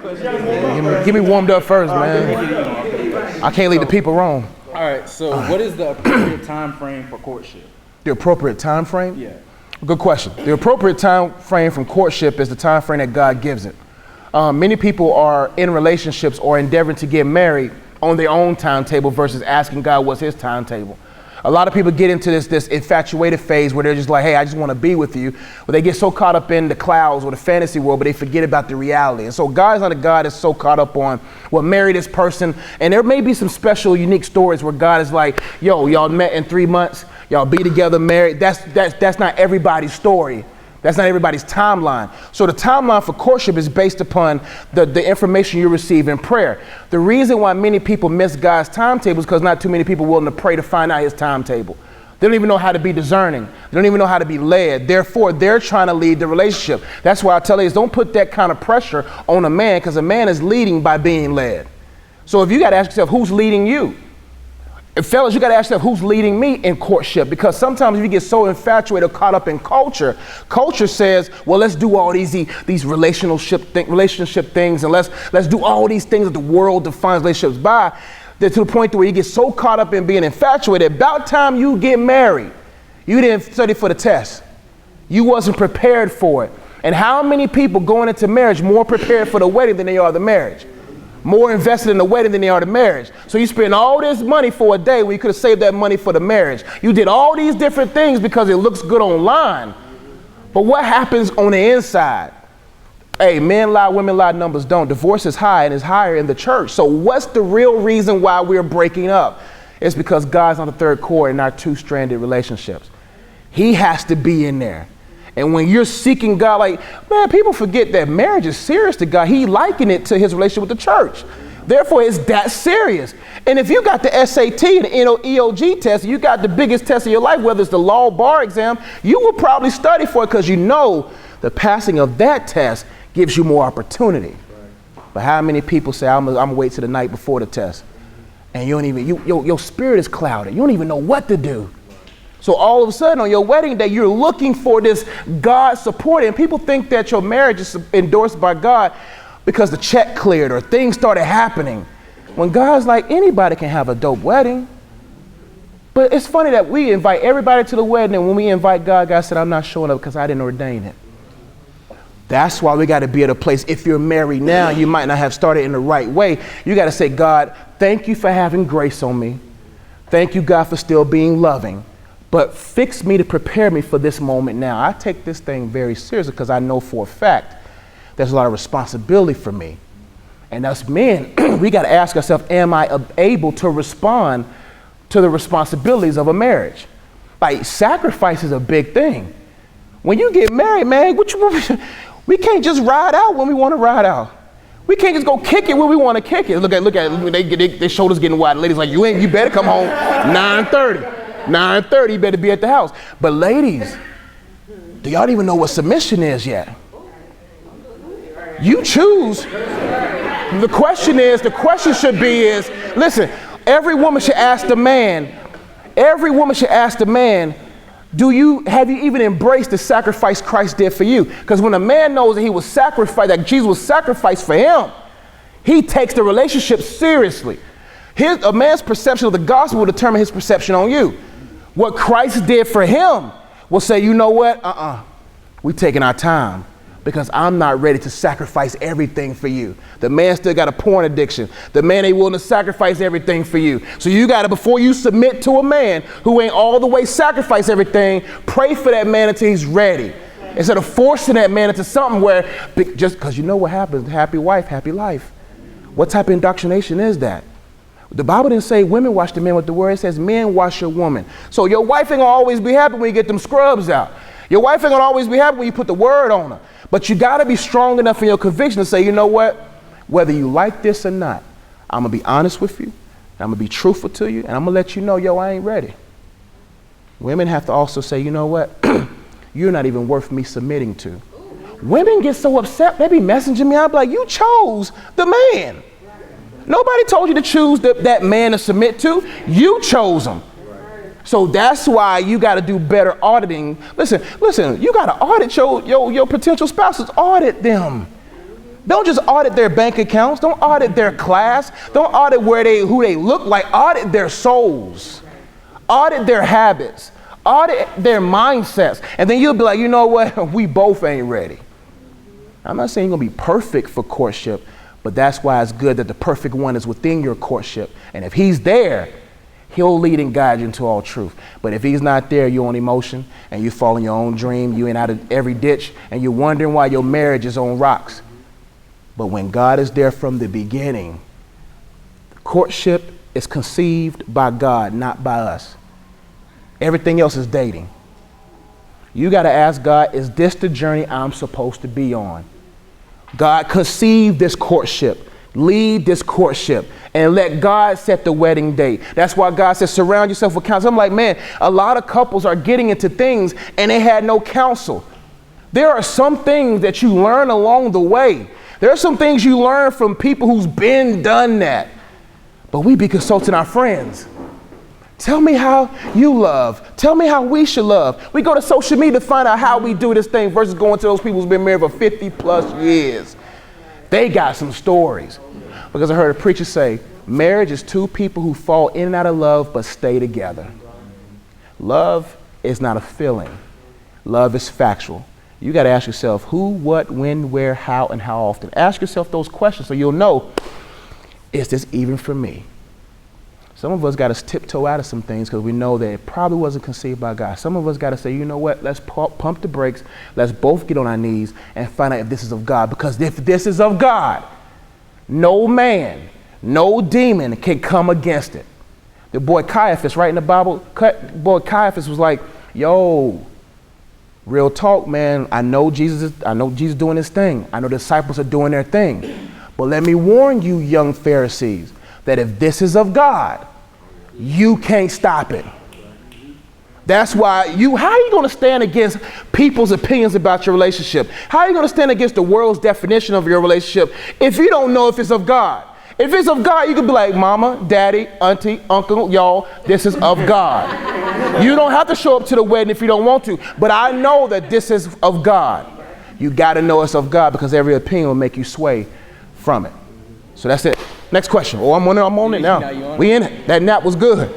Get me warmed up first, man. I can't lead the people wrong. All right, so what is the appropriate time frame for courtship? The appropriate time frame? Yeah. Good question. The appropriate time frame from courtship is the time frame that God gives it. Many people are in relationships or endeavoring to get married on their own timetable versus asking God what's his timetable. A lot of people get into this infatuated phase where they're just like, hey, I just want to be with you. But they get so caught up in the clouds or the fantasy world, but they forget about the reality. And so God's not a God that's so caught up on, well, marry this person. And there may be some special, unique stories where God is like, yo, y'all met in 3 months, y'all be together, married. That's not everybody's story. That's not everybody's timeline. So the timeline for courtship is based upon the information you receive in prayer. The reason why many people miss God's timetable is because not too many people are willing to pray to find out his timetable. They don't even know how to be discerning. They don't even know how to be led. Therefore, they're trying to lead the relationship. That's why I tell ladies, don't put that kind of pressure on a man, because a man is leading by being led. So if you got to ask yourself, who's leading you? And fellas, you got to ask yourself, who's leading me in courtship? Because sometimes if you get so infatuated or caught up in culture says, well, let's do all these relationship things, and let's do all these things that the world defines relationships by, that to the point where you get so caught up in being infatuated, about time you get married, you didn't study for the test. You wasn't prepared for it. And how many people going into marriage more prepared for the wedding than they are the marriage? More invested in the wedding than they are the marriage. So you spend all this money for a day when you could have saved that money for the marriage. You did all these different things because it looks good online. But what happens on the inside? Hey, men lie, women lie, numbers don't. Divorce is high and is higher in the church. So what's the real reason why we're breaking up? It's because God's on the third cord in our two-stranded relationships. He has to be in there. And when you're seeking God, like, man, people forget that marriage is serious to God. He likened it to his relationship with the church. Therefore, it's that serious. And if you got the SAT and the EOG test, you got the biggest test of your life, whether it's the law bar exam, you will probably study for it because you know the passing of that test gives you more opportunity. Right. But how many people say, I'm gonna wait till the night before the test? And you don't even, your spirit is clouded. You don't even know what to do. So all of a sudden on your wedding day, you're looking for this God support. And people think that your marriage is endorsed by God because the check cleared or things started happening. When God's like, anybody can have a dope wedding. But it's funny that we invite everybody to the wedding, and when we invite God, God said, I'm not showing up because I didn't ordain it. That's why we got to be at a place. If you're married now, you might not have started in the right way. You got to say, God, thank you for having grace on me. Thank you, God, for still being loving. But fix me to prepare me for this moment now. I take this thing very seriously because I know for a fact there's a lot of responsibility for me. And us men, we got to ask ourselves, am I able to respond to the responsibilities of a marriage? Like, sacrifice is a big thing. When you get married, man, we can't just ride out when we want to ride out. We can't just go kick it when we want to kick it. Look at their shoulders getting wide. Ladies like, you better come home 9:30. 9:30, you better be at the house. But ladies, do y'all even know what submission is yet? You choose. The question should be listen, every woman should ask the man, have you even embraced the sacrifice Christ did for you? Because when a man knows that he was sacrificed, that Jesus was sacrificed for him, he takes the relationship seriously. A man's perception of the gospel will determine his perception on you. What Christ did for him will say, you know what? We're taking our time because I'm not ready to sacrifice everything for you. The man still got a porn addiction. The man ain't willing to sacrifice everything for you. So you got to, before you submit to a man who ain't all the way sacrifice everything, pray for that man until he's ready. Instead of forcing that man into something where, just because you know what happens, happy wife, happy life. What type of indoctrination is that? The Bible didn't say women wash the men with the word. It says men wash your woman. So your wife ain't gonna always be happy when you get them scrubs out. Your wife ain't gonna always be happy when you put the word on her. But you gotta be strong enough in your conviction to say, you know what? Whether you like this or not, I'm gonna be honest with you, and I'm gonna be truthful to you, and I'm gonna let you know, I ain't ready. Women have to also say, you know what? You're not even worth me submitting to. Women get so upset, they be messaging me. I'm like, you chose the man. Nobody told you to choose that man to submit to. You chose him. So that's why you got to do better auditing. Listen, you got to audit your potential spouses. Audit them. Don't just audit their bank accounts. Don't audit their class. Don't audit who they look like. Audit their souls. Audit their habits. Audit their mindsets. And then you'll be like, you know what? We both ain't ready. I'm not saying you're going to be perfect for courtship, but that's why it's good that the perfect one is within your courtship. And if he's there, he'll lead and guide you into all truth. But if he's not there, you're on emotion and you fall in your own dream, you in out of every ditch, and you're wondering why your marriage is on rocks. But when God is there from the beginning, courtship is conceived by God, not by us. Everything else is dating. You got to ask God, is this the journey I'm supposed to be on? God, conceive this courtship, lead this courtship, and let God set the wedding date. That's why God says, surround yourself with counsel. I'm like, man, a lot of couples are getting into things and they had no counsel. There are some things that you learn along the way. There are some things you learn from people who's been done that. But we be consulting our friends. Tell me how you love. Tell me how we should love. We go to social media to find out how we do this thing versus going to those people who's been married for 50 plus years. They got some stories. Because I heard a preacher say, marriage is two people who fall in and out of love but stay together. Love is not a feeling. Love is factual. You got to ask yourself who, what, when, where, how, and how often. Ask yourself those questions so you'll know, is this even for me? Some of us got to tiptoe out of some things because we know that it probably wasn't conceived by God. Some of us got to say, you know what, let's pump the brakes. Let's both get on our knees and find out if this is of God. Because if this is of God, no man, no demon can come against it. The boy Caiaphas, right in the Bible, boy Caiaphas was like, yo, real talk, man. I know Jesus doing his thing. I know the disciples are doing their thing. But let me warn you, young Pharisees, that if this is of God, you can't stop it. That's why how are you going to stand against people's opinions about your relationship? How are you going to stand against the world's definition of your relationship if you don't know if it's of God? If it's of God, you can be like, mama, daddy, auntie, uncle, y'all, this is of God. You don't have to show up to the wedding if you don't want to, but I know that this is of God. You got to know it's of God because every opinion will make you sway from it. So that's it. Next question. Oh, I'm on it now. We in it. That nap was good.